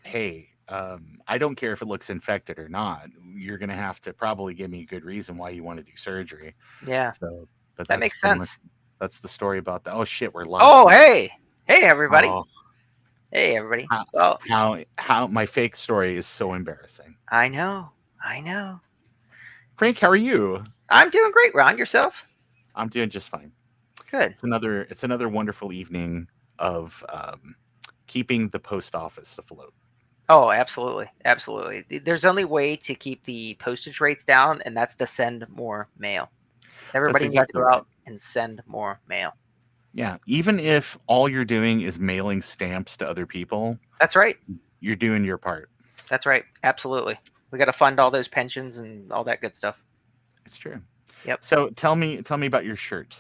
hey, I don't care if it looks infected or not. You're going to have to probably give me a good reason why you want to do surgery. Yeah, So, but that that's makes pretty much sense. that's the story about that. Oh shit, we're Oh, live. hey, hey, everybody. Oh, Hey, everybody. how Well, how my fake story is so embarrassing. I know, I know. Frank, how are you? I'm doing great, Ron. Yourself? I'm doing just fine. Good. It's another wonderful evening of keeping the post office afloat. Oh, absolutely, absolutely. There's only way to keep the postage rates down, and that's to send more mail. That's Everybody needs to exactly go right. out and send more mail. Yeah, even if all you're doing is mailing stamps to other people, That's right. you're doing your part. That's right. Absolutely. We got to fund all those pensions and all that good stuff. It's true. Yep. So tell me about your shirt.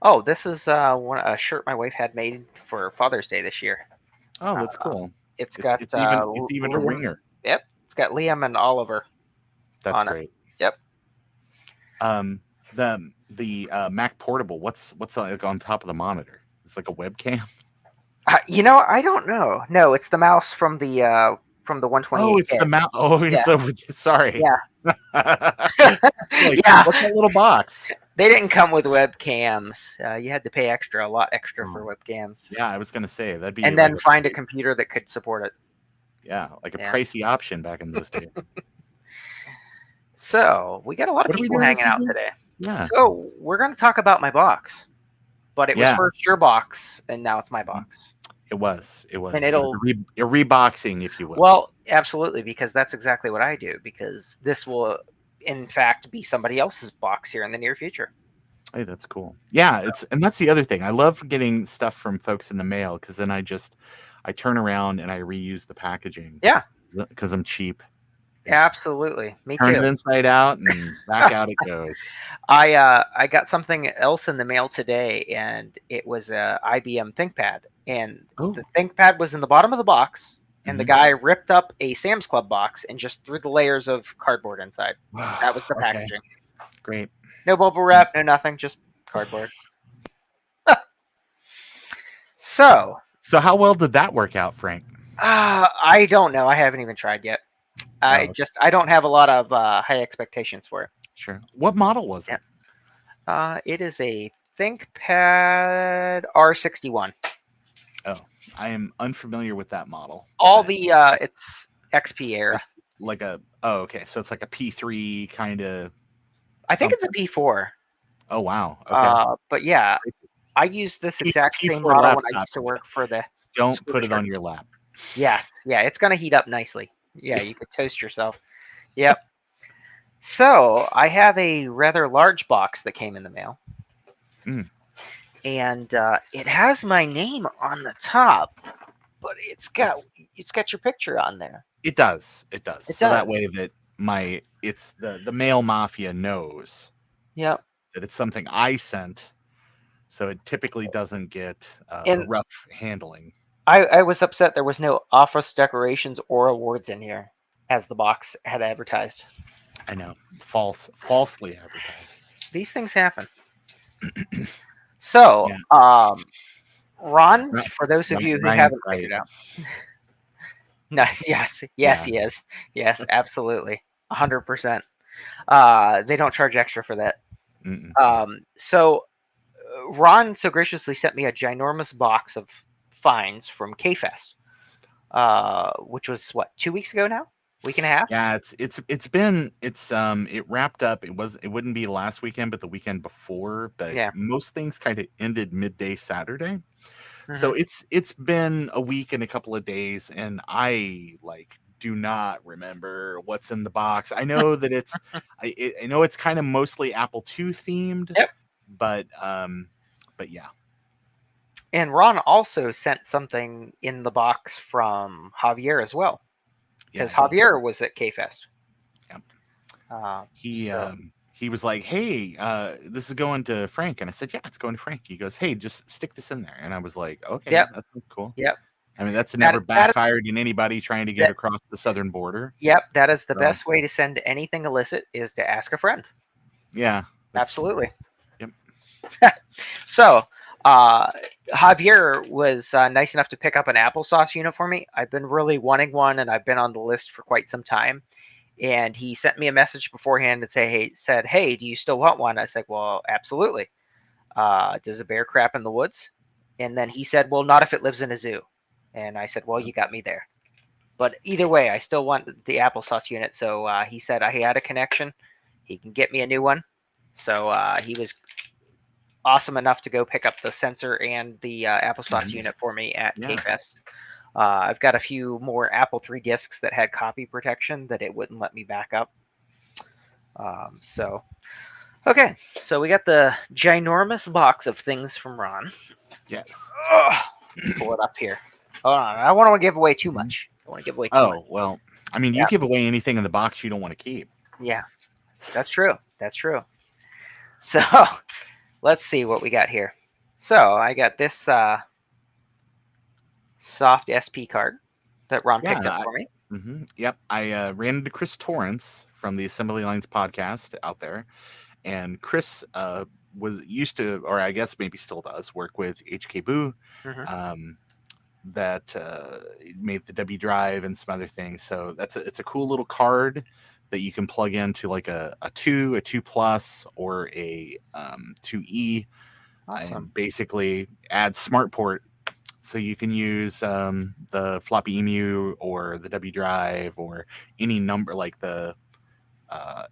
Oh, this is a shirt my wife had made for Father's Day this year. Oh, Uh, that's cool. it's It's got it's even it's even a Liam. ringer. Yep. It's got Liam and Oliver That's on it. great. Yep. Um, the Mac Portable. What's like on top of the monitor? It's like a webcam. I don't know. No, it's the mouse from the Oh, it's 128K. the mount. Oh, Yeah. it's over. Sorry. Yeah. It's like Yeah. what's that little box? They didn't come with webcams. You had to pay a lot extra for Oh, webcams, yeah, I was gonna say that'd be and like then a find a computer that could support it. yeah, like a Yeah. pricey option back in those days. So we got a lot of What are we people doing hanging this out evening? today. Yeah, So we're going to talk about my box, but it was yeah. first your box, and now it's my box, It was. It and was. It was it'll a reboxing, if you will. well, absolutely, because that's exactly what I do. Because this will, in fact, be somebody else's box here in the near future. Hey, that's cool. Yeah, and that's the other thing. I love getting stuff from folks in the mail because then I turn around and I reuse the packaging Yeah, because I'm cheap. I just absolutely. Me turn too. it inside out and back out it goes. I got something else in the mail today, and it was a IBM ThinkPad, and Oh, the ThinkPad was in the bottom of the box, and the hmm guy ripped up a Sam's Club box and just threw the layers of cardboard inside. That was the okay, packaging. great. No bubble wrap, no nothing, just cardboard. So, So how well did that work out, Frank? I don't know. I haven't even tried yet. Oh, okay, I don't have a lot of high expectations for it. sure. What model was Yeah. it? It is a ThinkPad R61. Oh, I am unfamiliar with that model, All but the it's XP era. like a oh, okay, so it's like a P3 kind of I think it's a something. P4. Oh wow, okay. But yeah, I used this exact same P4 model when I laptop. used to work for the Don't school put it district. on your lap. Yes, yeah, it's gonna heat up nicely. Yeah, you could toast yourself. Yep. So I have a rather large box that came in the mail, Mm, and it has my name on the top, but it's it's got your picture on there. it does. It does. It So that does. way that my it's the mail mafia knows Yep. that it's something I sent, so it typically doesn't get the And rough handling. I was upset there was no office decorations or awards in here, as the box had advertised. I know. Falsely advertised. These things happen. So, Yeah. Ron, for those of you who Ryan's haven't right. figured out, no, yes, yes, Yeah. he is. Yes, absolutely, 100%. They don't charge extra for that. Mm-mm. So Ron so graciously sent me a ginormous box of finds from KFest, which was what, 2 weeks ago now, week and a half. Yeah, it wrapped up. It wouldn't be last weekend, but the weekend before. But Yeah. most things kind of ended midday Saturday. So Hmm. it's been a week and a couple of days, and I like do not remember what's in the box. I know that I know it's kind of mostly Apple II themed, Yep. but yeah, And Ron also sent something in the box from Javier as well, yeah, because Javier was at KFest. yeah. He So um he was like, "Hey, this is going to Frank," and I said, "Yeah, it's going to Frank." He goes, "Hey, just stick this in there," and I was like, "Okay, yep, that sounds cool." yep. I mean, that's That never that backfired in anybody trying to get that across the southern border. yep. That is the So best way to send anything illicit is to ask a friend. yeah, that's Absolutely. yep. So Uh, Javier was nice enough to pick up an applesauce unit for me. I've been really wanting one, and I've been on the list for quite some time. And he sent me a message beforehand and said, "Hey, do you still want one?" I said, "Well, absolutely. Does a bear crap in the woods?" And then he said, "Well, not if it lives in a zoo." And I said, "Well, you got me there." But either way, I still want the applesauce unit. So he said he had a connection. He can get me a new one. So he was awesome enough to go pick up the sensor and the applesauce Mhm. unit for me at Yeah. KFest. I've got a few more Apple III discs that had copy protection that it wouldn't let me back up. So okay, so we got the ginormous box of things from Ron. Yes. Ugh, pull it up here. Hold on, I don't want to give away too Mhm. much. I want to give away too much. Oh, well, I mean, you Yeah, give away anything in the box you don't want to keep. yeah, that's true. That's true. So let's see what we got here. So I got this soft SP card that Ron Yeah. picked up for me. Yep. I ran into Chris Torrance from the Assembly Lines podcast out there, and Chris was used to, or I guess maybe still does, work with HK Boo. Hmm. Um, that made the W drive and some other things. So it's a cool little card that you can plug into like a 2 plus, or a 2E, Awesome. and basically add smart port. So you can use the floppy emu or the W drive or any number, like the uh,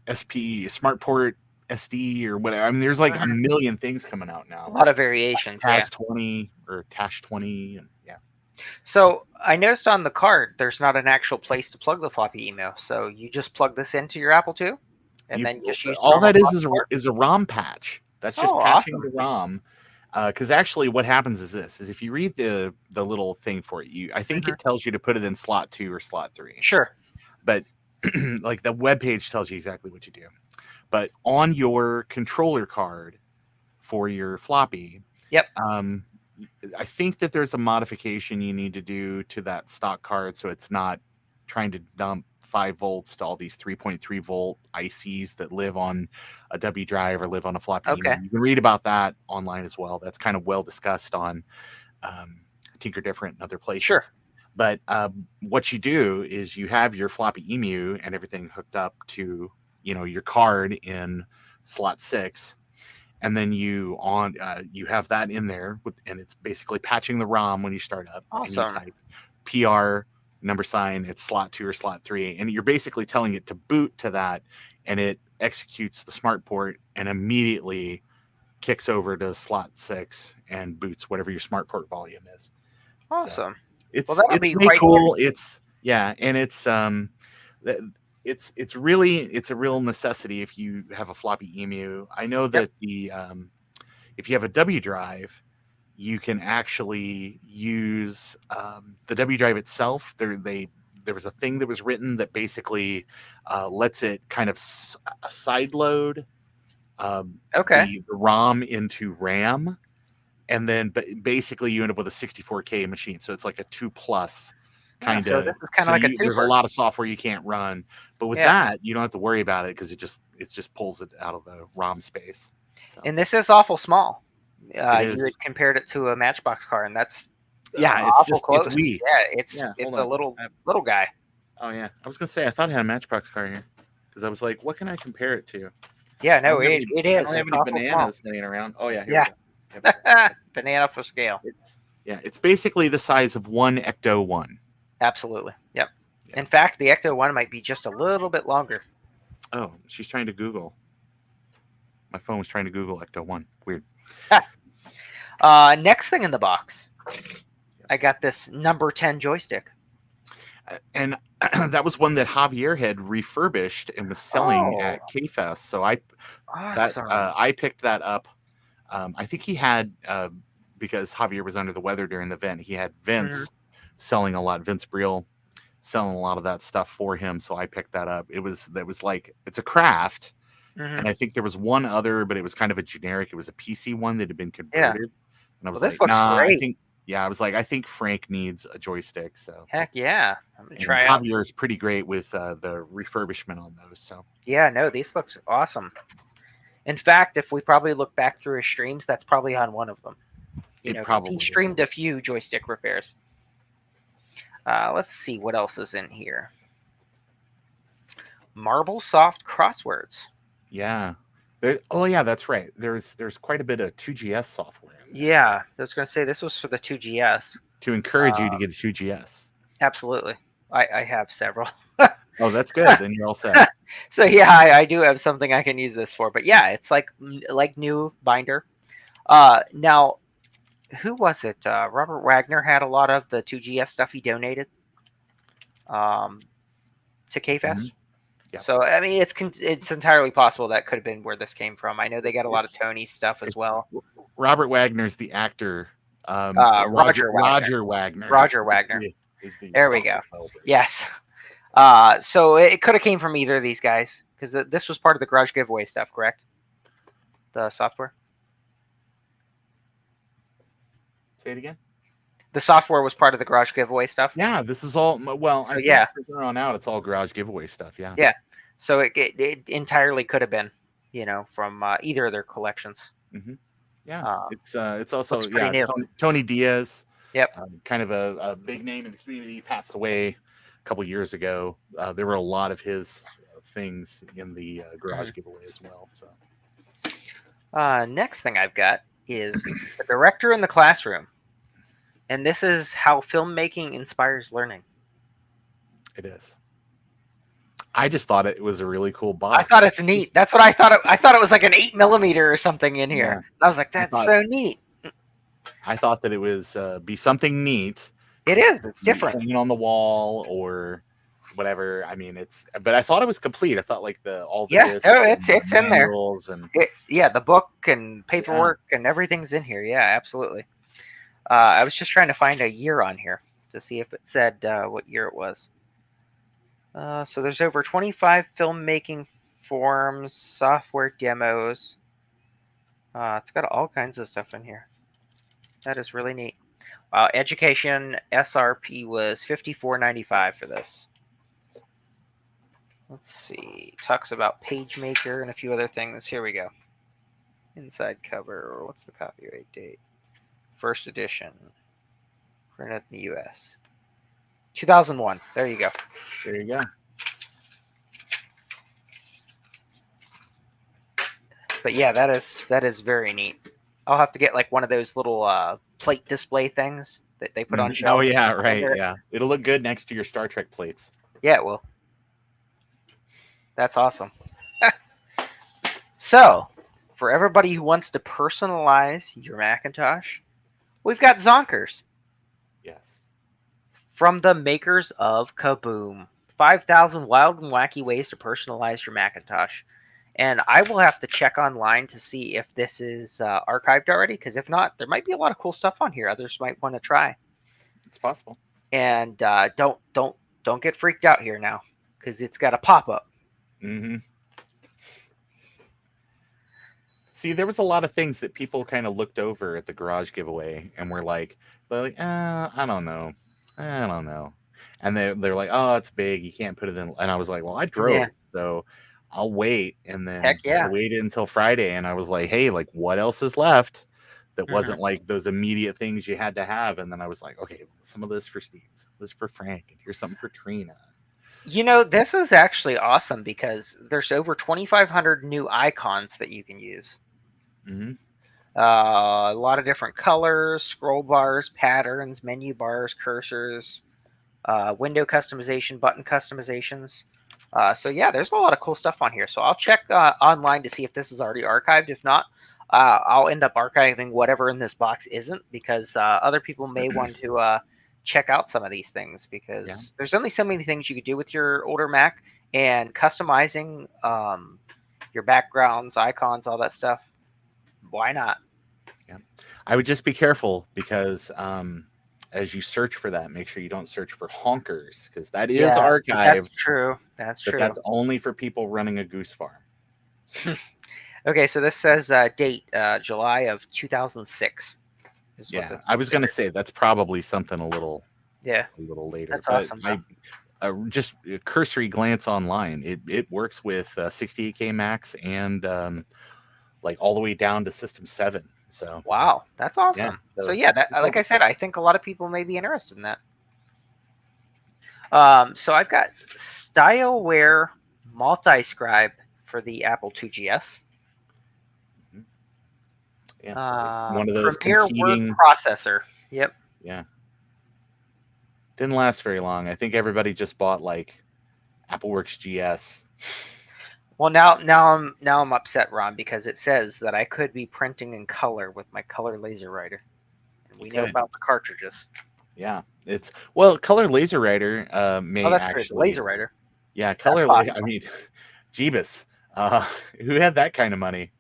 SP smart port SD or whatever. I mean, there's like a Hmm. million things coming out A now. lot of variations, yeah. TAS 20 or TAS 20, and yeah. So I noticed on the card there's not an actual place to plug the floppy email. So you just plug this into your Apple II, and You then just use all normal that floppy port. is a ROM patch. That's just Oh, patching awesome. the ROM. Because actually, what happens is this: is if you read the little thing for it, I think Hmm. it tells you to put it in slot 2 or slot 3. Sure. But like the web page tells you exactly what you do. But on your controller card for your floppy, Yep. um, I think that there's a modification you need to do to that stock card so it's not trying to dump 5 volts to all these 3.3 volt ICs that live on a W drive or live on a floppy email. Okay. You can read about that online as well. That's kind of well discussed on um, Tinker Different and other Sure. places. But what you do is you have your floppy emu and everything hooked up to your card in slot 6, and then you have that in there and it's basically patching the ROM when you start up, and you Awesome. type PR $, it's slot 2 or slot 3, and you're basically telling it to boot to that, and it executes the smart port and immediately kicks over to slot 6 and boots whatever your smart port volume is. So Awesome. Well, it's that'll it's be really quite cool. handy. It's yeah, and th- it's really it's a real necessity if you have a floppy emu. I know Yep. that the if you have a W drive, you can actually use the W drive itself. There was a thing that was written that basically lets it kind of side load Okay. the ROM into RAM, and then basically you end up with a 64K machine. So it's like a 2 plus Yeah. kind So of. this is kind So of like a there's a twofer. lot of software you can't run, but with Yeah. that you don't have to worry about it because it just pulls it out of the ROM space. So And this is awful small. it You had is. compared it to a Matchbox car, and that's Yeah, awful it's close. we. Yeah. It's Yeah, hold it's a on. little guy. Oh yeah, I was gonna say I thought I had a Matchbox car here because I was like, what can I compare it to? Yeah. No, it, it I is. don't have It's any awful small. bananas laying around. Oh yeah, here we Yeah. go. Yep, yep, yep, yep. Banana for scale. It's yeah, it's basically the size of one Ecto One. Absolutely. Yep. Yeah. In fact, the Ecto One might be just a little bit longer. Oh, she's trying to Google. My phone was trying to Google Ecto One. Weird. Next thing in the box, I got this number 10 joystick. And that was one that Javier had refurbished and was selling Oh, at KFest. So awesome. I picked that up. I think he had because Javier was under the weather during the event. He had Hmm. Vince selling a lot. Vince Briel selling a lot of that stuff for him. So I picked that up. That was like it's a craft. Hmm. And I think there was one other, but it was kind of a generic. It was a PC one that had been Yeah. converted. And I Well, was this like, looks nah, great. I was like, I think Frank needs a joystick. So, Heck yeah. I'm going to and try out Javier some. is pretty great with the refurbishment on those. So, Yeah, no, these looks awesome. In fact, if we probably look back through his streams, that's probably on one of them. It Because he probably is. streamed a few joystick repairs. Let's see what else is in here. Marble Soft crosswords. Yeah. Oh yeah, that's right. There's quite a bit of 2GS software in there Yeah, I was going to say this was for the 2GS. to encourage you to get a 2GS. Absolutely. I have several. Oh, that's good. Then you're all set. So yeah, I do have something I can use this for. But yeah, it's like new binder. Now, who was it? Robert Wagner had a lot of the 2GS stuff he donated to KFest. Mhm. Yeah. So I mean, it's entirely possible that could have been where this came from. I know they got a lot of It's Tony stuff as it's well. Robert Wagner's the actor. Roger Wagner. Wagner. Roger Wagner. Is the There we go. developer. Yes. So it could have came from either of these guys because this was part of the garage giveaway stuff, correct? The software. Say it again. The software was part of the garage giveaway stuff. Yeah, this is all. Well, So, I think yeah. from here on out, it's all garage giveaway stuff. Yeah. Yeah. So it entirely could have been, from either of their collections. Mm-hmm. Yeah. It's also looks pretty new. Tony Diaz. Yep. Kind of a big name in the community. Passed away a couple years ago. There were a lot of his things in the garage giveaway as well. So. Next thing I've got is the director in the classroom. And this is how filmmaking inspires learning. It is. I just thought it was a really cool box. I thought it's neat. That's what I thought. I thought it was like an 8mm or something in here. Yeah. And I was like, that's so neat. I thought that it was be something neat. It is. It's different. Hanging on the wall or whatever. I mean, but I thought it was complete. I thought like it's in there. And the book and paperwork and everything's in here. Yeah, absolutely. I was just trying to find a year on here to see if it said what year it was. So there's over 25 filmmaking forums, software demos. It's got all kinds of stuff in here. That is really neat. Education SRP was $54.95 for this. Let's see. Talks about PageMaker and a few other things. Here we go. Inside cover. What's the copyright date? First edition. Printed in the U.S. 2001. There you go. There you go. But yeah, that is very neat. I'll have to get like one of those little plate display things that they put on shelves. Oh yeah, right. Yeah, it'll look good next to your Star Trek plates. Yeah, it will. That's awesome. So, for everybody who wants to personalize your Macintosh, we've got Zonkers. Yes. From the makers of Kaboom. 5,000 wild and wacky ways to personalize your Macintosh. And I will have to check online to see if this is archived already, because if not, there might be a lot of cool stuff on here others might want to try. It's possible. And don't get freaked out here now, because it's got a pop-up. Mm-hmm. See, there was a lot of things that people kind of looked over at the garage giveaway and were like, I don't know. And they're like, oh, it's big. You can't put it in. And I was like, well, I drove, so I'll wait. And then I waited until Friday, and I was like, hey, like, what else is left that wasn't like those immediate things you had to have? And then I was like, okay, some of this for Steve, some of this for Frank, and here's something for Trina. This is actually awesome because there's over 2,500 new icons that you can use. Mm-hmm. A lot of different colors, scroll bars, patterns, menu bars, cursors, window customization, button customizations. So yeah, there's a lot of cool stuff on here. So I'll check online to see if this is already archived. If not, I'll end up archiving whatever in this box isn't, because other people may want to check out some of these things, because there's only so many things you could do with your older Mac, and customizing your backgrounds, icons, all that stuff. Why not? Yeah, I would just be careful, because as you search for that, make sure you don't search for honkers, because that is archived. That's true. That's true. But that's only for people running a goose farm. Okay, so this says date July of 2006. Yeah, I was going to say that's probably something a little later. That's awesome. Just a cursory glance online. It works with 68K Macs and like all the way down to System 7. So Wow, that's yeah, awesome. So so yeah, that, it's like cool. I said, I think a lot of people may be interested in that. So I've got StyleWare Multi-Scribe for the Apple 2GS. Mhm. Yeah, one of those Premier Word competing. Processor. Yep. Yeah, didn't last very long. I think everybody just bought like AppleWorks GS. Well, now I'm upset, Ron, because it says that I could be printing in color with my color laser writer, and You we know could, about the cartridges. yeah. It's well, Color Laser Writer Oh, may that's true. The laser actually, writer. yeah, That's I possible. mean, Jeebus, uh, who had that kind of money?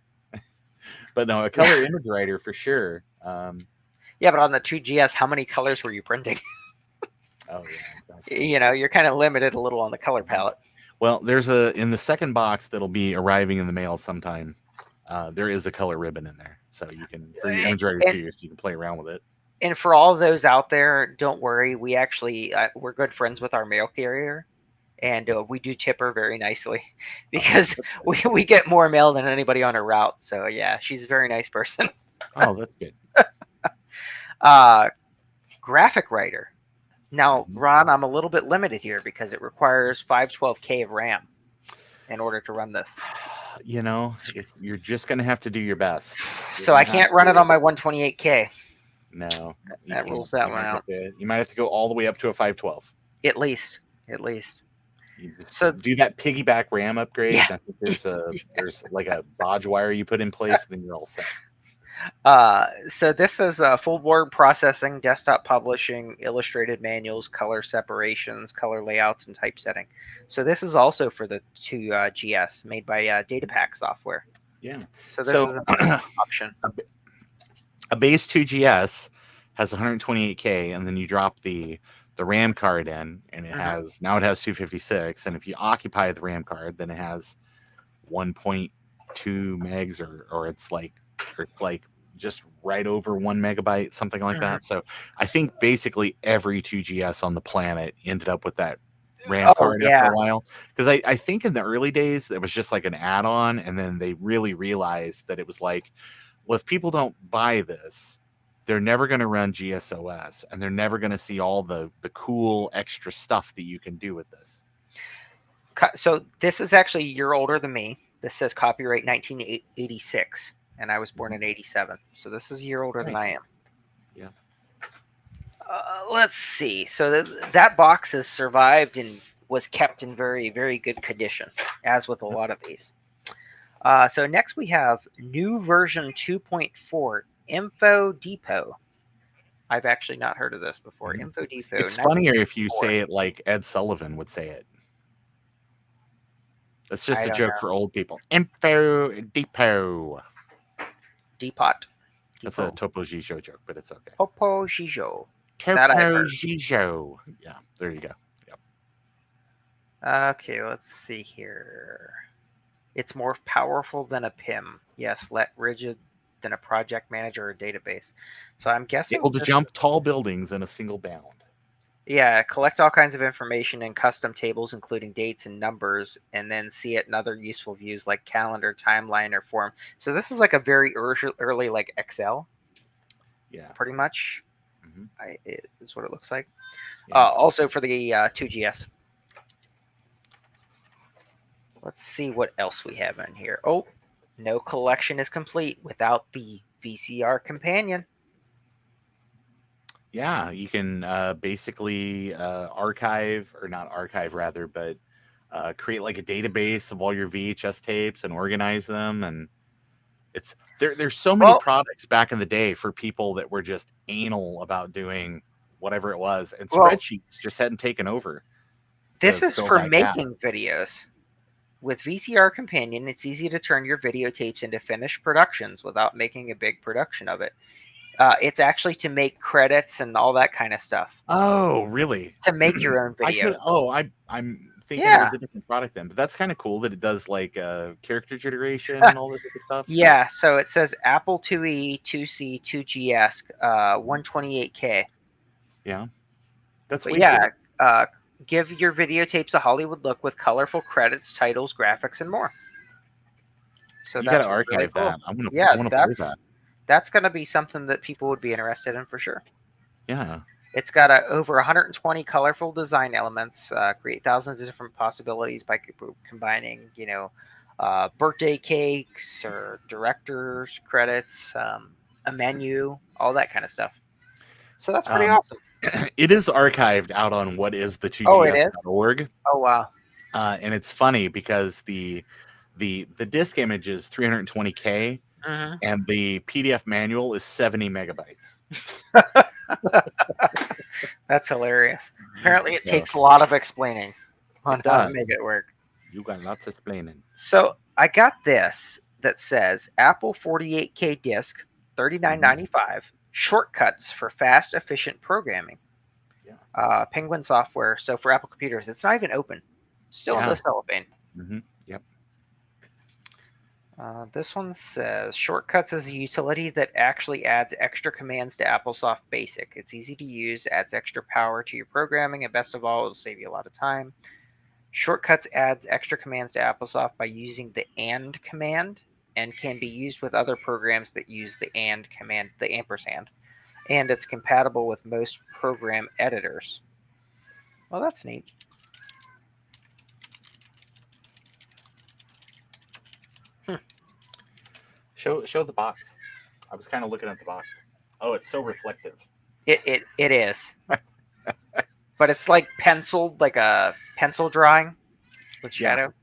But no, a Yeah, color image writer for sure. yeah, but on the 2GS, how many colors were you printing? Oh yeah, exactly. You're kind of limited a little on the color Mhm. palette. Well, there's a in the second box that'll be arriving in the mail sometime. There is a color ribbon in there, so you can for your image writer And too, so you can play around with it. and for all those out there, don't worry. We actually we're good friends with our mail carrier, and we do tip her very nicely Oh, because we get more mail than anybody on her route. So yeah, she's a very nice person. oh, that's good. Uh, graphic writer. Now, Mhm. Ron, I'm a little bit limited here because it requires 512K of RAM in order to run this. You know, you're just gonna have to do your best. You're So I gonna have can't run it to. on my 128K. No, you That can't. rules that one out. You might have to go all the way up to a 512. At least, at least. You just So do that piggyback RAM upgrade. yeah. And I think there's like a bodge wire you put in place, and then you're all set. So this is full word processing, desktop publishing, illustrated manuals, color separations, color layouts, and typesetting. So this is also for the 2GS made by DataPack software. Yeah. So this is So another option. a base 2GS has 128K, and then you drop the RAM card in, and Hmm. it has 256. And if you occupy the RAM card, then it has 1.2 megs, or it's like just right over 1 megabyte, something like Hmm. that. So I think basically every 2GS on the planet ended up with that RAM Oh card after yeah, a while, because I think in the early days it was just like an add-on, and then they really realized that it was like, well, if people don't buy this, they're never going to run GSOS, and they're never going to see all the cool extra stuff that you can do with this. so this is actually a year older than me. This says copyright 1986, and I was born Mhm. in 87. So this is a year older than I Nice. am. Yeah. Let's see. So that box has survived and was kept in very, very good condition, as with a Yep. lot of these. So next we have new version 2.4 Info Depot. I've actually not heard of this before. Mhm. Info Depot It's funnier if you 1964. say it like Ed Sullivan would say it. That's just I a don't joke know. for old people. Info Depot. Depot. That's a Depot. Topo Gijo joke, but it's okay. Popo Gijo. That I've Topo heard. Gijo. Yeah, there you go. Yep. Okay, let's see here. It's more powerful than a PIM. Yes, let rigid than a project manager or database. So I'm guessing Able to this jump tall is, buildings in a single bound. yeah, collect all kinds of information in custom tables, including dates and numbers, and then see it in other useful views like calendar, timeline, or form. So this is like a very early like Excel, Yeah. pretty much. Hmm. Is what it looks like. Yeah. Also for the 2GS. Let's see what else we have in here. Oh, no collection is complete without the VCR companion. Yeah. You can basically archive, or not archive, rather, but create like a database of all your VHS tapes and organize them. And there's so many Well, products back in the day for people that were just anal about doing whatever it was, and well, spreadsheets just hadn't taken over to this is fill for that gap. making videos. With VCR Companion, it's easy to turn your videotapes into finished productions without making a big production of it. It's actually to make credits and all that kind of stuff. Oh, really? To make your own I videos. could. Oh, I'm thinking it Yeah. was a different product then, but that's kind of cool that it does like character generation and all this other stuff. So Yeah, so it says Apple IIe, 2C, 2GS, 128K. yeah, that's But way yeah, cool. uh, give your videotapes a Hollywood look with colorful credits, titles, graphics, and more. So You got to that's really archive cool. that. I Yeah, want to play that. that's going to be something that people would be interested in for sure. Yeah. It's got over 120 colorful design elements, create thousands of different possibilities by combining, birthday cakes or director's credits, a menu, all that kind of stuff. So that's pretty Um, awesome. it is archived out on what is the Oh, it is? 2gs.org. Oh, wow. And it's funny because the disk image is 320K Mm-hmm. and the PDF manual is 70 megabytes. That's hilarious. Apparently, it So takes a lot of explaining on it how to make does. it work. You got lots of explaining. So I got this that says Apple 48K disk, $39.95, shortcuts for fast, efficient programming. Yeah. Penguin software. So for Apple computers, it's not even open. Still in Yeah. the cellophane. Yep. This one says Shortcuts is a utility that actually adds extra commands to AppleSoft Basic. It's easy to use, adds extra power to your programming, and best of all, it'll save you a lot of time. Shortcuts adds extra commands to AppleSoft by using the AND command and can be used with other programs that use the AND command, the ampersand. And it's compatible with most program editors. Well, that's neat. Show the box. I was kind of looking at the box. Oh, it's so reflective. It is. But it's like penciled, like a pencil drawing with Yeah. shadow.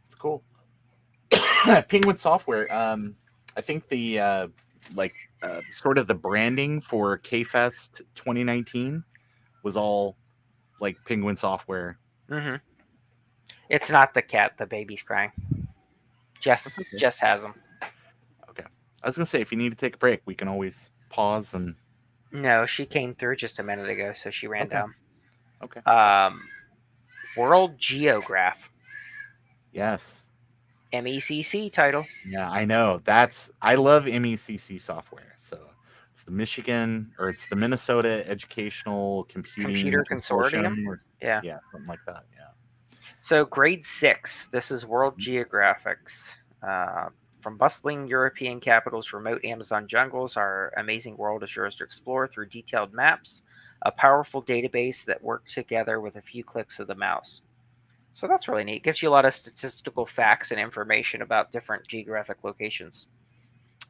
It's cool. Penguin Software. I think the sort of the branding for KFest 2019 was all like Penguin Software. Mm-hmm. It's not the cat. The baby's crying. That's Jess okay. Jess has them. Okay. I was gonna say if you need to take a break, we can always pause and. No, she came through just a minute ago, so she ran Okay. down. Okay. World Geograph. Yes. MECC title. Yeah, I know. I love MECC software. So it's it's the Minnesota Educational Computing Computer Consortium. Consortium, or Yeah. yeah, something like that. Yeah. So grade 6. This is World Geographics. From bustling European capitals, remote Amazon jungles, our amazing world is yours to explore through detailed maps, a powerful database that works together with a few clicks of the mouse. So that's really neat. It gives you a lot of statistical facts and information about different geographic locations.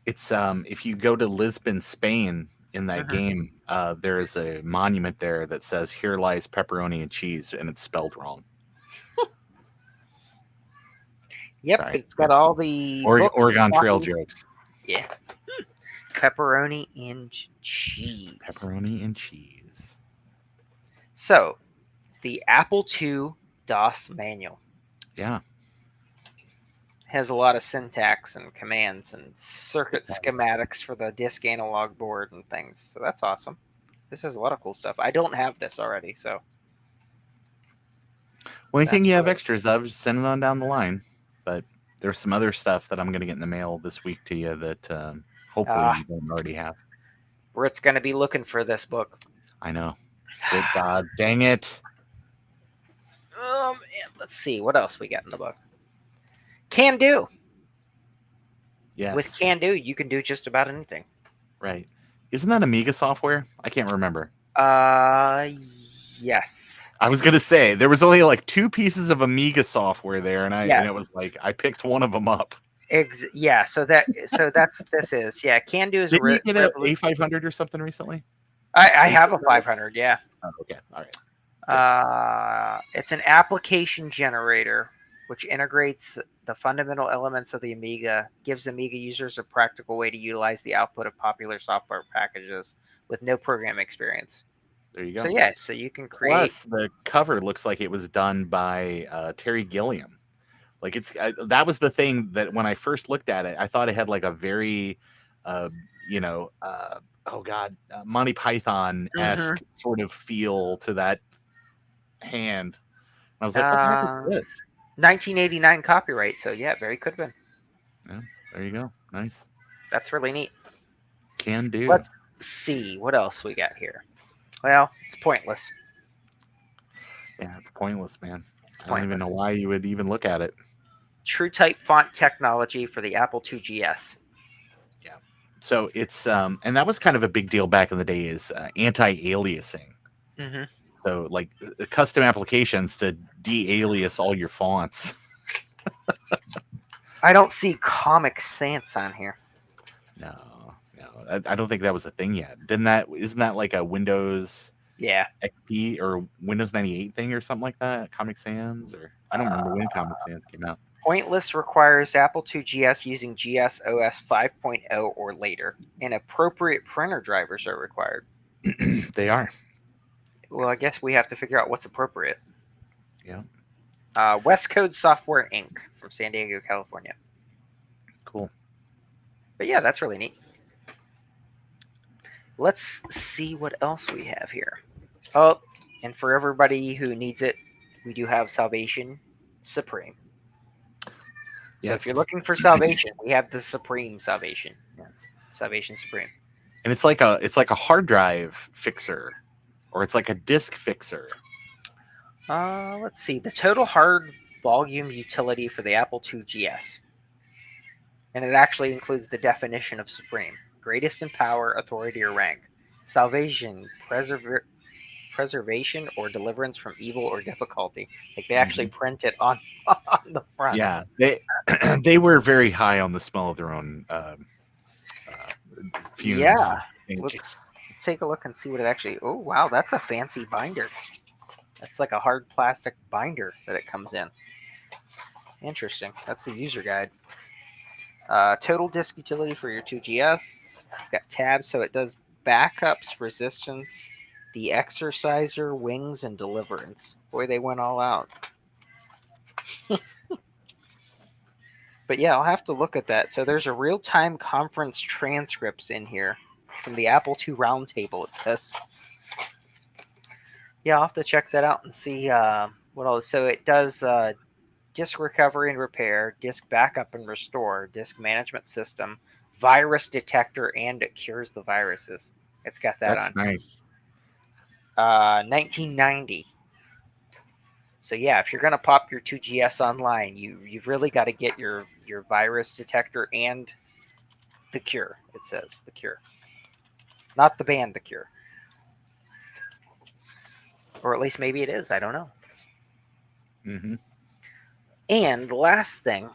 It's if you go to Lisbon, Spain in that Mm-hmm. game, there is a monument there that says "Here lies pepperoni and cheese," and it's spelled wrong. Yep, Sorry, it's got all the books and Oregon Trail copies. jokes. Yeah. Pepperoni and cheese. Pepperoni and cheese. So, the Apple II DOS manual Yeah. has a lot of syntax and commands and circuit schematics for the disk analog board and things. So that's awesome. This has a lot of cool stuff. I don't have this already, so. Well, anything you have extras of, just send it on down the line. But there's some other stuff that I'm going to get in the mail this week to you that hopefully you don't already have. Britt's going to be looking for this book. I know. Dang it. Let's see what else we got in the book. Can do. Yes. With Can Do, you can do just about anything. Right. Isn't that Amiga software? I can't remember. Yes. I was gonna say there was only like 2 pieces of Amiga software there, and Yes. and it was like I picked one of them up. Yeah. So that's what this is. Yeah. Can Do is Didn't you get an A500 or something recently? I have a 500. Yeah. Oh, okay. All right. It's an application generator which integrates the fundamental elements of the Amiga, gives Amiga users a practical way to utilize the output of popular software packages with no program experience. There you go. So yeah, so you can create. Plus, the cover looks like it was done by Terry Gilliam. Like that was the thing that when I first looked at it, I thought it had like a very, Monty Python-esque sort of feel to that hand. And I was like, what the heck is this? 1989 copyright. So yeah, very could have been. Yeah, there you go. Nice. That's really neat. Can do. Let's see what else we got here. Well, it's pointless. Yeah, it's pointless, man. It's I don't even know pointless. why you would even look at it. True Type font technology for the Apple II GS. Yeah. So it's and that was kind of a big deal back in the day is anti-aliasing. Hmm. So like custom applications to de-alias all your fonts. I don't see Comic Sans on here. No, no, I don't think that was a thing yet. Didn't that? Isn't that like a Windows Yeah. XP or Windows 98 thing or something like that? Comic Sans or I don't remember when Comic Sans came out. Pointless requires Apple II GS using GS OS 5.0 or later, and appropriate printer drivers are required. They are. Well, I guess we have to figure out what's appropriate. Yeah. West Code Software Inc. from San Diego, California. Cool. But yeah, that's really neat. Let's see what else we have here. Oh, and for everybody who needs it, we do have Salvation Supreme. So if you're Yes. looking for Salvation, we have the Supreme Salvation. Yes. Salvation Supreme. And it's like a hard drive fixer, or it's like a disk fixer. Let's see. The total hard volume utility for the Apple II GS. And it actually includes the definition of Supreme. Greatest in power, authority, or rank. Salvation, preservation, or deliverance from evil or difficulty. Like they actually print it on, on the front. Yeah, they they were very high on the smell of their own fumes. Yeah. I think. Let's take a look and see what it actually. Oh, wow. That's a fancy binder. That's like a hard plastic binder that it comes in. Interesting. That's the user guide. Total disk utility for your 2GS. It's got tabs, so it does backups, resistance, the exerciser, wings, and deliverance. Boy, they went all out. But yeah, I'll have to look at that. So there's a real-time conference transcripts in here from the Apple II Roundtable, it says. Yeah, I'll have to check that out and see what all. So it does disk recovery and repair, disk backup and restore, disk management system, virus detector, and it cures the viruses. It's got that That's on. nice. 1990. So yeah, if you're gonna pop your 2GS online, you've really got to get your virus detector and the cure. It says the cure, not the band, the cure, or at least maybe it is. I don't know. Mm-hmm. And the last thing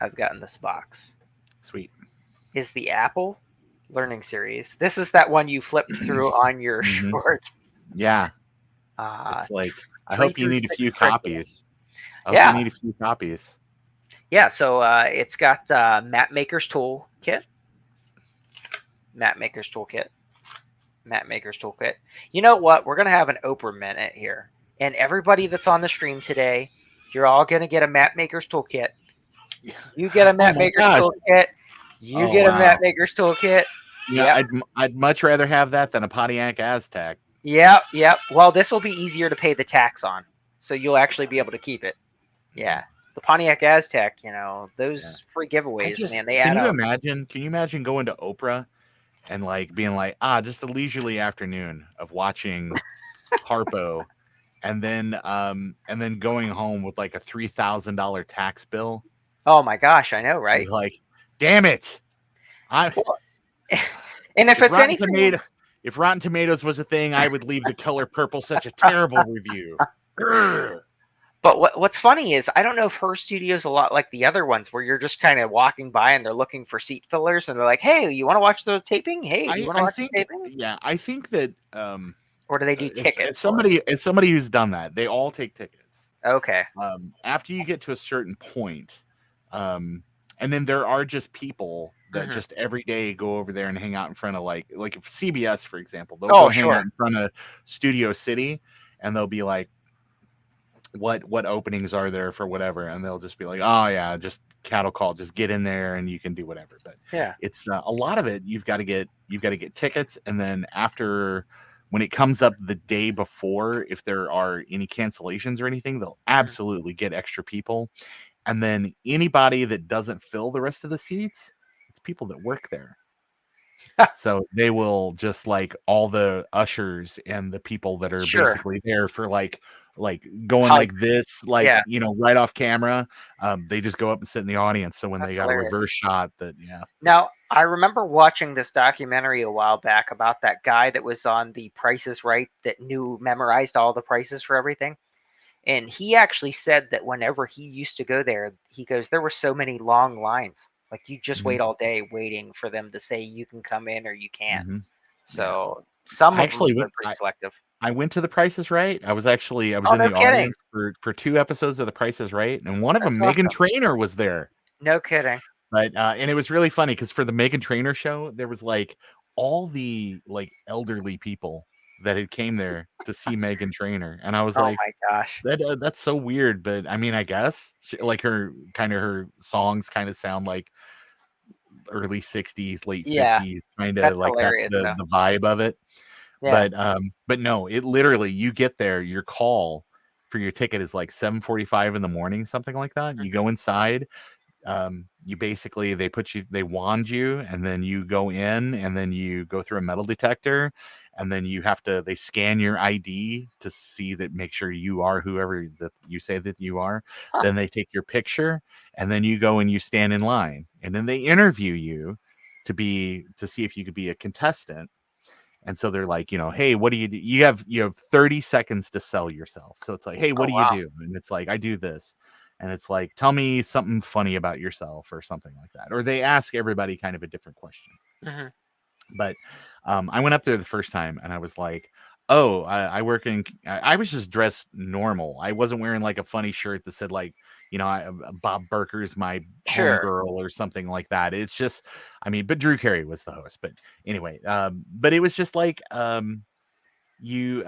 I've got in this box Sweet. is the Apple Learning Series. This is that one you flipped through on your short. Yeah. Uh, It's like I 3 hope you through need a 6 few curriculum. copies. I hope you Yeah, need a few copies. yeah. So it's got Map Maker's Toolkit, Map Maker's Toolkit, Map Maker's Toolkit. You know what? We're gonna have an Oprah minute here, and everybody that's on the stream today, you're all gonna get a Map Maker's Toolkit. You get a Oh Map my Maker's gosh. Toolkit. You Oh get a Map wow. Maker's Toolkit. Yeah, Yep. I'd much rather have that than a Pontiac Aztec. Yep. Well, this will be easier to pay the tax on, so you'll actually be able to keep it. Yeah. The Pontiac Aztec, Yeah. those free I giveaways, just man, they add up. can you imagine going to Oprah and like being like, just a leisurely afternoon of watching Harpo and then going home with like a $3,000 tax bill. Oh my gosh, I know, right? You're like, damn it. I Well, and if if it's Rotten anything, Tomato if Rotten Tomatoes was a thing, I would leave The Color Purple such a terrible review. Grr. but what's funny is I don't know if her studio's a lot like the other ones where you're just kind of walking by and they're looking for seat fillers and they're like, "Hey, you want to watch the taping? Hey, do you want to I watch the think taping?" yeah, I think that Or do they do tickets for it? as somebody who's done that, they all take tickets. Okay. After you get to a certain point, and then there are just people that Hmm. just every day go over there and hang out in front of like if CBS, for example, they'll Oh, go hang out sure. in front of Studio City and they'll be like, what openings are there for whatever, and they'll just be like, oh yeah, just cattle call, just get in there and you can do whatever. But Yeah. it's a lot of it you've got to get tickets, and then after when it comes up the day before, if there are any cancellations or anything, they'll Mhm. absolutely get extra people, and then anybody that doesn't fill the rest of the seats, it's people that work there. So they will just like all the ushers and the people that are Sure. basically there for like going Hollywood. like this, like Yeah, right off camera. They just go up and sit in the audience. So when they that's got a hilarious. reverse shot, that yeah. Now, I remember watching this documentary a while back about that guy that was on The Price is Right that memorized all the prices for everything. And he actually said that whenever he used to go there, he goes, there were so many long lines. Like you just hmm wait all day waiting for them to say you can come in or you can't. hmm Yeah. So some I of them actually are went. pretty selective. I went to The Price is Right. I was Oh, in no the kidding. audience for 2 episodes of The Price is Right, and one of That's them, Megan awesome. Trainor was there. No kidding. But, and it was really funny because for the Megan Trainor show, there was, like, all the, like, elderly people that had came there to see Megan Trainor, and I was Oh like, my gosh. That's so weird," but, I mean, I guess like, her songs kinda sound like early '60s, late Yeah, '50s, kinda that's like that's hilarious though. the vibe of it. Yeah. But no, it literally you get there, your call for your ticket is like 7:45 in the morning, something like that. You Mhm. go inside, you basically they wand you, and then you go in, and then you go through a metal detector, and then they scan your ID to see that make sure you are whoever that you say that you are. Huh. Then they take your picture, and then you go and you stand in line, and then they interview you to see if you could be a contestant. And so they're like, "Hey, what do you do?" You have 30 seconds to sell yourself. So it's like, "Hey, what Oh do you wow. do?" And it's like, "I do this." And it's like, "Tell me something funny about yourself," or something like that. Or they ask everybody kind of a different question. Hmm. But I went up there the first time and I was like, "Oh, I work in." I was just dressed normal. I wasn't wearing like a funny shirt that said like, Bob Burker's my Sure. homegirl or something like that. It's just, I mean, but Drew Carey was the host. But anyway, but it was just like, you've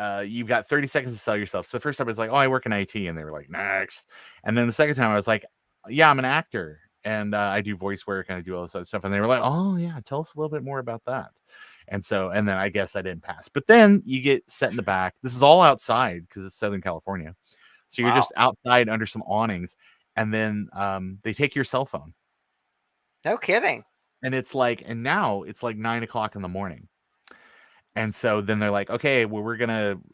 got 30 seconds to sell yourself. So first time I was like, "Oh, I work in IT," and they were like, "Next." And then the second time I was like, "Yeah, I'm an actor and I do voice work and I do all this other stuff." And they were like, "Oh yeah, tell us a little bit more about that." And then I guess I didn't pass. But then you get set in the back. This is all outside because it's Southern California. So you're Wow. just outside under some awnings, and then they take your cell phone. No kidding. And now it's like 9 o'clock in the morning. And so then they're like, "Okay, well,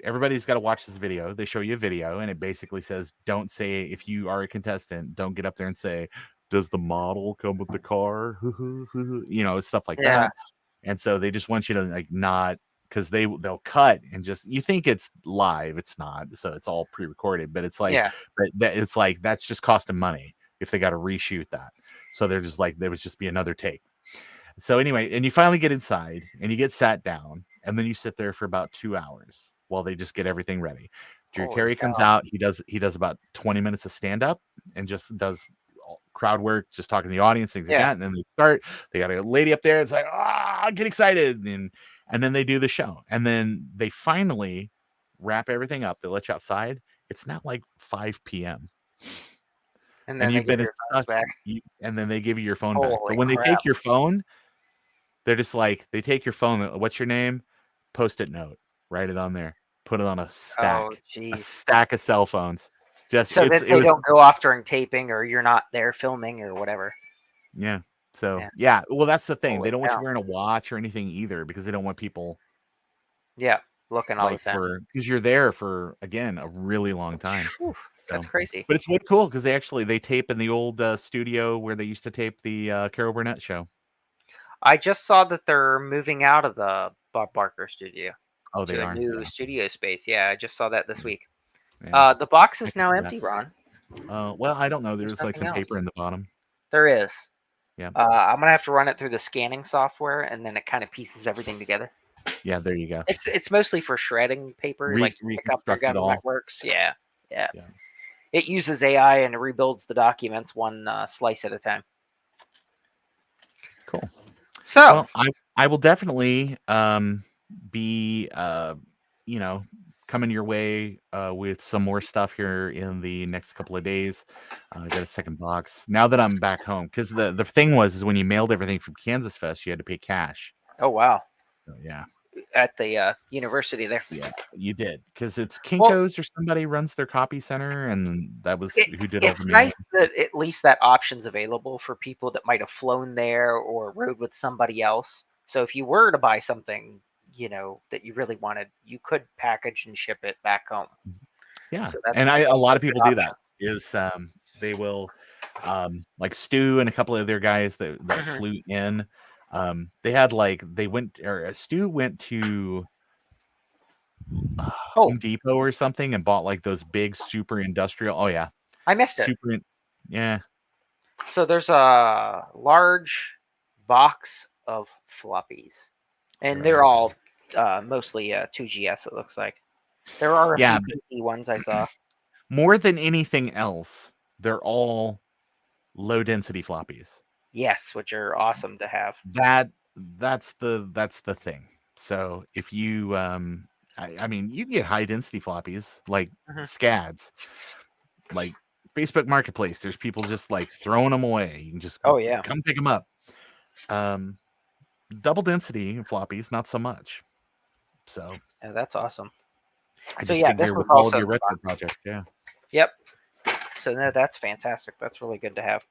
everybody's got to watch this video." They show you a video, and it basically says, "Don't say if you are a contestant, don't get up there and say, 'Does the model come with the car?'" Stuff like Yeah. that. And so they just want you to like not because they'll cut and just you think it's live, it's not. So it's all pre-recorded, but Yeah. it's like that's just costing money if they got to reshoot that. So they're just like there would just be another take. So anyway, and you finally get inside and you get sat down, and then you sit there for about 2 hours while they just get everything ready. Drew Holy Carey comes cow. out. He does about 20 minutes of stand up and just does crowd work, just talking to the audience, things like Yeah. that. And then they start. They got a lady up there. It's like, get excited, and then they do the show, and then they finally wrap everything up. They let you outside. It's not like 5 p.m. And and then they you've give been your phones stuck. back. And then they give you your phone back. But Holy when they crap. take your phone, they're just like, they take your phone, "What's your name?" Post-it note, write it on there, put it on Oh, a geez. stack of cell phones. Just So that it they was don't go off during taping or you're not there filming or whatever. yeah. So, Yeah. yeah, well, that's the thing. They Holy don't want you cow. wearing a watch or anything either because they don't want people, Yeah. Looking all the like, time. because you're there for, again, a really long time. Whew, that's So, crazy. but it's way cool because they tape in the old, studio where they used to tape the, Carol Burnett show. I just saw that they're moving out of the Bob Barker studio Oh, they to a are? new Yeah. studio space. Yeah, I just saw that this week. Yeah. The box I is can now see that. empty, Ron. Well, I don't know. There's There's, like, nothing some else. paper in the bottom. There is. Yeah. I'm gonna have to run it through the scanning software, and then it kind of pieces everything together. Yeah, there you go. It's mostly for shredding paper, like you pick up for Reconstruct it government all. works. Yeah, yeah. Yeah. It uses AI and it rebuilds the documents one slice at a time. Cool. So Well, I will definitely be you know coming your way with some more stuff here in the next couple of days. I got a second box now that I'm back home because the thing was is when you mailed everything from Kansas Fest, you had to pay cash. oh wow, So, yeah, at the university there. yeah, you did because it's Well, Kinko's or somebody runs their copy center, and that was it, who did all the it's mailing. nice that at least that option's available for people that might have flown there or rode with somebody else. So if you were to buy something, that you really wanted, you could package and ship it back home. Yeah, So and that's a lot a of good people do option. that. Is they will, like Stu and a couple of their guys that Hmm. flew in. They had like they went or Stu went to Oh, Home Depot or something and bought like those big super industrial. Oh yeah, I missed it. super. Yeah, So there's a large box of floppies, and they're right. all mostly 2GS. It looks like there are a Yeah, few but PC ones I saw. more than anything else, they're all low density floppies. Yes, which are awesome to have. That that's the thing. So if you I mean you can get high density floppies like Hmm. scads, like Facebook Marketplace. There's people just like throwing them away. You can just Oh yeah, come pick them up. Um, Double density floppies, not so much. So yeah, that's awesome. I So just yeah, this figure was with all of also in your the retro box. projects, yeah. Yep. So no, that's fantastic. That's really good to have.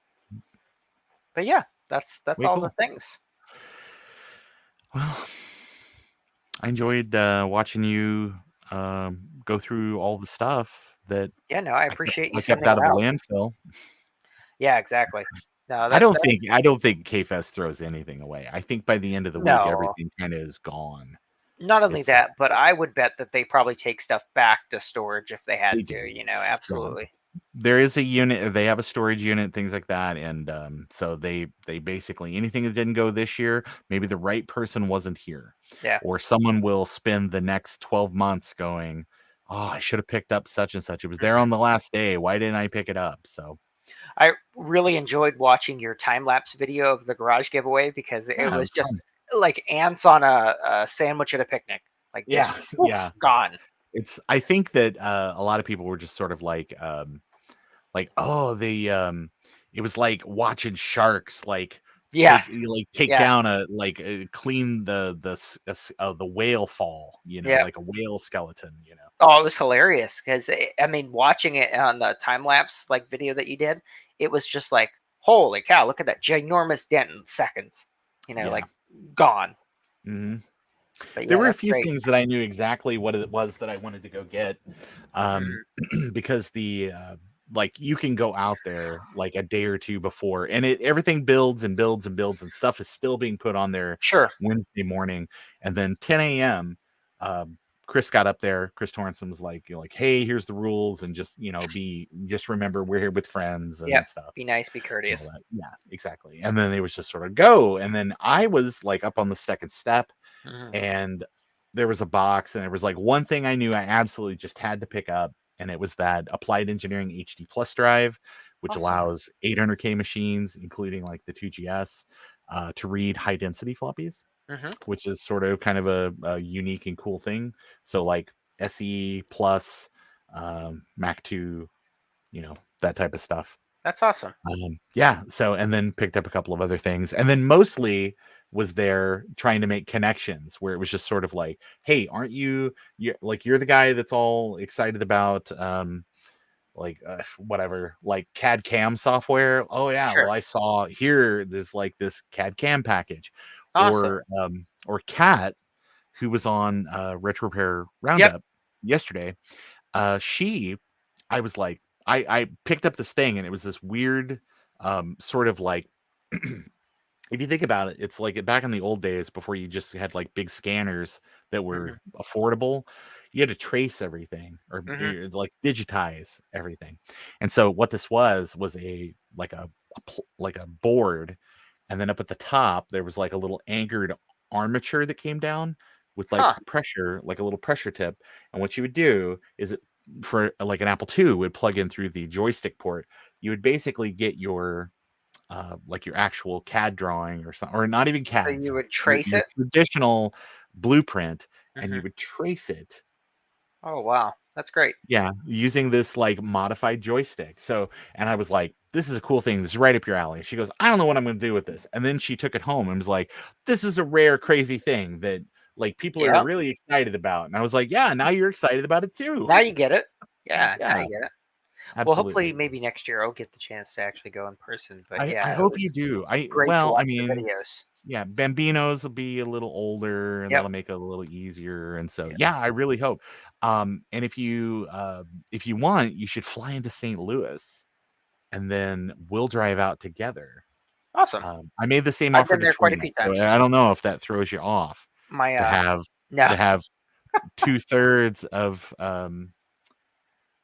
But yeah, that's Way all the cool. things. Well, I enjoyed watching you go through all the stuff that Yeah, no, I appreciate you I kept sending out it of the out. landfill. Yeah, exactly. No, I that's don't that's think I don't think KFest throws anything away. I think by the end of the week, no. everything kind of is gone. Not only It's that, but I would bet that they probably take stuff back to storage if they had they to. do. Yeah, Absolutely. there is a unit. They have a storage unit, things like that, and so they basically anything that didn't go this year, maybe the right person wasn't here, Yeah. or someone will spend the next 12 months going, "Oh, I should have picked up such and such. It was there Hmm. on the last day. Why didn't I pick it up?" So I really enjoyed watching your time lapse video of the garage giveaway because it yeah, it was was fun. just like ants on a sandwich at a picnic, like just Yeah, woof, yeah. gone. It's I think that a lot of people were just sort of like, oh, it was like watching sharks Yes. take Yes. down clean the whale fall, Yeah. like a whale skeleton, Oh, it was hilarious because I mean, watching it on the time lapse like video that you did, it was just like, holy cow! Look at that ginormous dent in seconds. Yeah. Like gone. Hmm. But There yeah, were a that's few great. things that I knew exactly what it was that I wanted to go get, um, Mhm. because like you can go out there like a day or two before, and everything builds and builds and builds, and stuff is still being put on there Sure. Wednesday morning, and then 10 a.m. Chris got up there. Chris Torrenson was like, "Hey, here's the rules, and just remember we're here with friends Yep. and stuff." Be nice. Be And all courteous. that. Yeah, exactly. And then it was just sort of go, and then I was like up on the second step, Mhm. and there was a box, and there was like one thing I knew I absolutely just had to pick up, and it was that Applied Engineering HD Plus drive, which Awesome. allows 800K machines, including like the 2GS, to read high density floppies, Hmm. which is sort of kind of a unique and cool thing. So like SE Plus, Mac 2, that type of stuff. That's awesome. Yeah. So, and then picked up a couple of other things, and then mostly was there trying to make connections where it was just sort of like, hey, aren't you're the guy that's all excited about whatever, like CAD CAM software. Oh yeah, well Sure. I saw here there's like this CAD CAM package, Awesome. or Kat, who was on Retro Repair Yep. Roundup yesterday. She I was like, I picked up this thing, and it was this weird, sort of like, if you think about it, it's like back in the old days before you just had like big scanners that Hmm. were affordable. You had to trace everything, or Hmm. like digitize everything. And so what this was like a board, and then up at the top there was like a little anchored armature that came down with like Huh. pressure, like a little pressure tip. And what you would do is it for like an Apple II would plug in through the joystick port. You would basically get your like your actual CAD drawing or something, or not even So CAD, you sorry, would trace your it. traditional blueprint, and you Hmm. would trace it, Oh wow, that's great. yeah, using this like modified joystick. So, and I was like, this is a cool thing. This is right up your alley. She goes, I don't know what I'm going to do with this. And then she took it home and was like, this is a rare, crazy thing that like people are Yeah. really excited about. And I was like, yeah, now you're excited about it too. Now you get it. Yeah. Now Yeah. you get it. Well, hopefully, Absolutely. maybe next year I'll get the chance to actually go in person. But I yeah, it hope you was do. great to watch the videos. Yeah, Bambinos will be a little older, and Yep. that'll make it a little easier. And so, Yep. yeah, I really hope. And if you want, you should fly into St. Louis, and then we'll drive out together. Awesome. I made the same I've offer been to there quite a Trina, few so times. I don't know if that throws you off My to have no, to have 2/3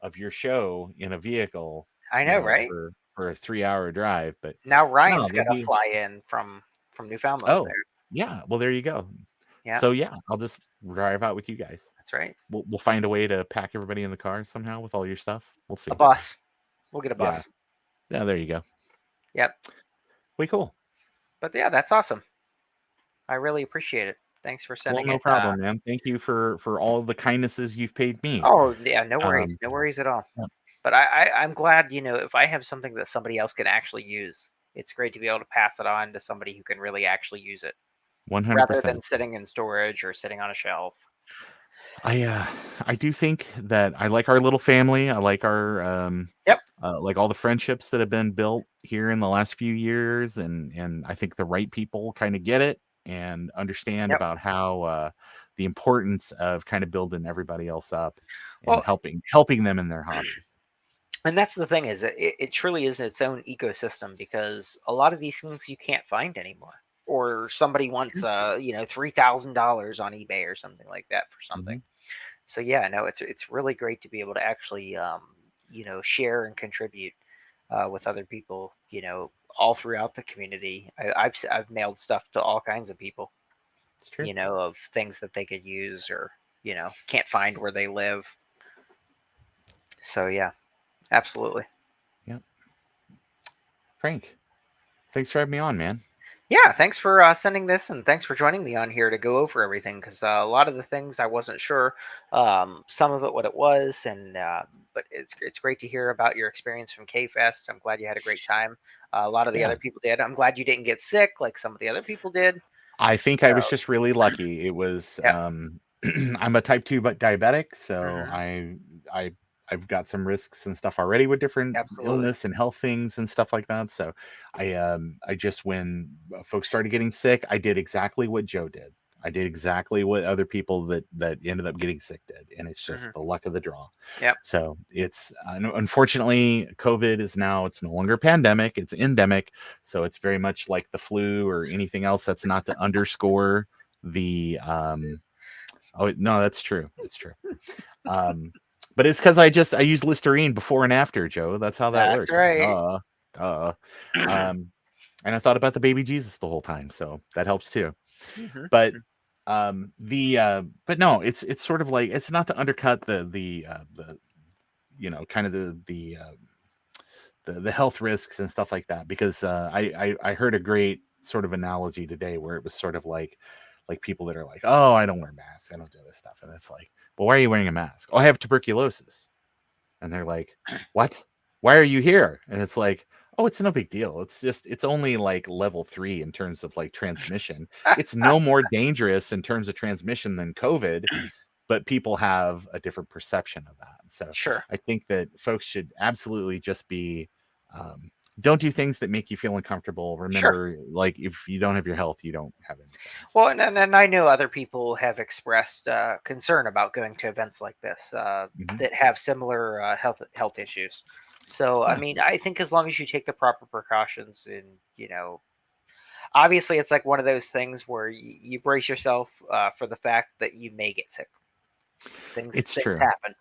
of your show in a vehicle, I know, right? for a 3-hour drive. But Now no, Ryan's got that'd to be fly in from Newfoundland oh there. yeah. Well, there you go. Yeah, So yeah, I'll just drive out with you guys. that's right. We'll find a way to pack everybody in the car somehow with all your stuff. We'll A see. bus. We'll get a Yeah. bus. Yeah, there you go. Yep. Way cool. But yeah, that's awesome. I really appreciate it. Thanks for Well, sending no it. problem, man. Thank you for all the kindnesses you've paid me. Oh yeah, no worries, Um, no worries at all. yeah, But I'm glad, if I have something that somebody else can actually use, it's great to be able to pass it on to somebody who can really actually use it, rather than 100%. sitting in storage or sitting on a shelf. I do think that I like our little family. I like our Yep. like all the friendships that have been built here in the last few years, and I think the right people kind of get it and understand Yep. about how the importance of kind of building everybody else up and Well, helping them in their hobby. and that's the thing is, it truly is its own ecosystem because a lot of these things you can't find anymore. Or somebody wants, $3,000 on eBay or something like that for something. Hmm. So yeah, no, it's really great to be able to actually, share and contribute with other people, all throughout the community. I've mailed stuff to all kinds of people, It's true. of things that they could use or can't find where they live. So yeah, absolutely. Yeah, Frank, thanks for having me on, man. Yeah, thanks for sending this, and thanks for joining me on here to go over everything. Because a lot of the things I wasn't sure, some of it what it was, and but it's great to hear about your experience from KFest. I'm glad you had a great time. A lot of the Yeah, other people did. I'm glad you didn't get sick like some of the other people did. I think I was So just really lucky. It was yeah, I'm a type 2 but diabetic, so hmm I I've got some risks and stuff already with different absolutely, illness and health things and stuff like that. So I just when folks started getting sick, I did exactly what Joe did. I did exactly what other people that ended up getting sick did, and it's hmm just the luck of the draw. yep, So it's unfortunately COVID is now it's no longer a pandemic, it's endemic. So it's very much like the flu or anything else. That's not to underscore the oh no, that's true. It's true. Um, but it's because I use Listerine before and after, Joe. That's how that that's works. right. Duh. Um, and I thought about the baby Jesus the whole time, so that helps too. hmm But but no, it's sort of like it's not to undercut the kind of the health risks and stuff like that because I heard a great sort of analogy today where it was sort of like people that are like, oh, I don't wear masks, I don't do this stuff, and it's like, well, why are you wearing a mask? Oh, I have tuberculosis. And they're like, what? Why are you here? And it's like, oh, it's no big deal. It's only like level 3 in terms of like transmission. It's no more dangerous in terms of transmission than COVID, but people have a different perception of that. So Sure. I think that folks should absolutely just be um, don't do things that make you feel uncomfortable. Sure. Remember, like if you don't have your health, you don't have anything. So Well, and I know other people have expressed concern about going to events like this mhm. that have similar health issues. So, I Yeah, mean, I think as long as you take the proper precautions, and obviously, it's like one of those things where you brace yourself for the fact that you may get sick. Things it's things true. happen.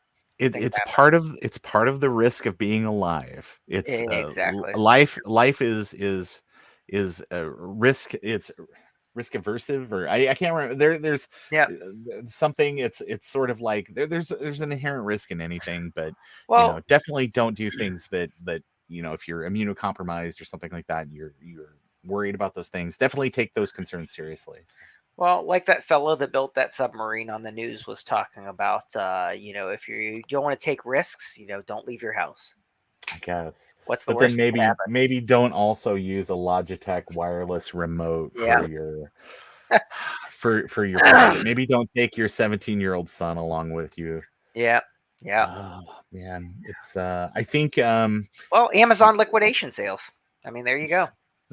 Things happen. It's part of the risk of being alive. It's Exactly. life is a risk. It's risk aversive, or I can't remember. There's Yeah. something. It's sort of like there's an inherent risk in anything, but Well, definitely don't do things that if you're immunocompromised or something like that, you're worried about those things. Definitely take those concerns seriously. So, Well, like that fellow that built that submarine on the news was talking about, if you don't want to take risks, don't leave your house. I guess. What's the But then worst that could happen? maybe don't also use a Logitech wireless remote Yeah. for your for your project. Maybe don't take your 17-year-old son along with you. Yeah. Yeah. Oh man, it's I think Well, Amazon liquidation sales. I mean, there you go.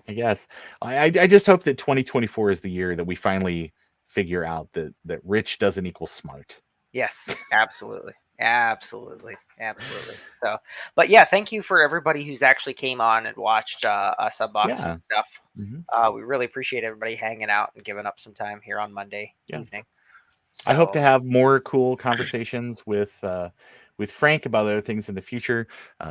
I guess I just hope that 2024 is the year that we finally figure out that rich doesn't equal smart. Yes, absolutely. Absolutely. Absolutely. So, but yeah, thank you for everybody who's actually came on and watched us unbox some Yeah. stuff. Hmm. We really appreciate everybody hanging out and giving up some time here on Monday Yeah. evening. I hope So, to have more cool conversations with Frank about other things in the future.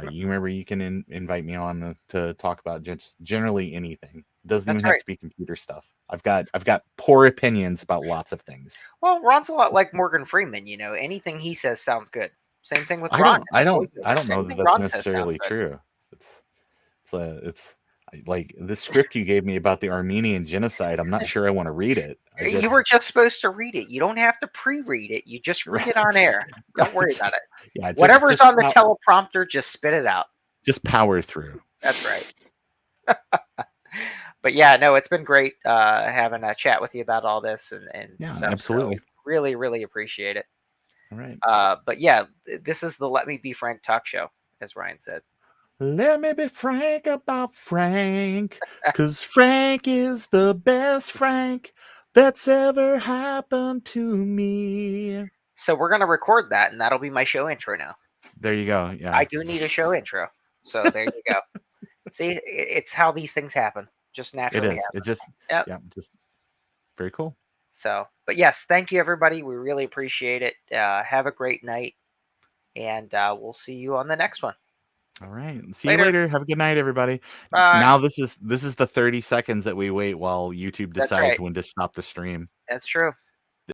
You remember you can invite me on to talk about just generally anything. Doesn't that's even have right. to be computer stuff. I've got poor opinions about lots of things. Well, Ron's a lot like Morgan Freeman. Anything he says sounds good. Same thing with I Ron don't in I the don't I voiceovers. don't know that Anything that's Ron says sounds necessarily good. true. It's it's like the script you gave me about the Armenian genocide. I'm not sure I want to read it. I You just were just supposed to read it. You don't have to pre-read it. You just read it on right, air. Don't right. worry about it. Just yeah, Whatever's on the teleprompter, just spit it out. just power through. That's right. But yeah, no, it's been great having a chat with you about all this and Yeah, stuff. So absolutely. really, really appreciate it. All right. But yeah, this is the Let Me Be Frank talk show, as Ryan said. Let me be frank about Frank, 'cause Frank is the best Frank that's ever happened to me. So we're gonna record that, and that'll be my show intro now. There you go. I Yeah, do need a show intro. So there you go. See, it's how these things happen. Just it naturally is. It happen. just, Yep. yeah, just very cool. So, but yes, thank you everybody. We really appreciate it. Have a great night, and we'll see you on the next one. All right. See you Later. later. Have a good night, everybody. Bye. Now this is the 30 seconds that we wait while YouTube That's decides right. when to stop the stream. That's true.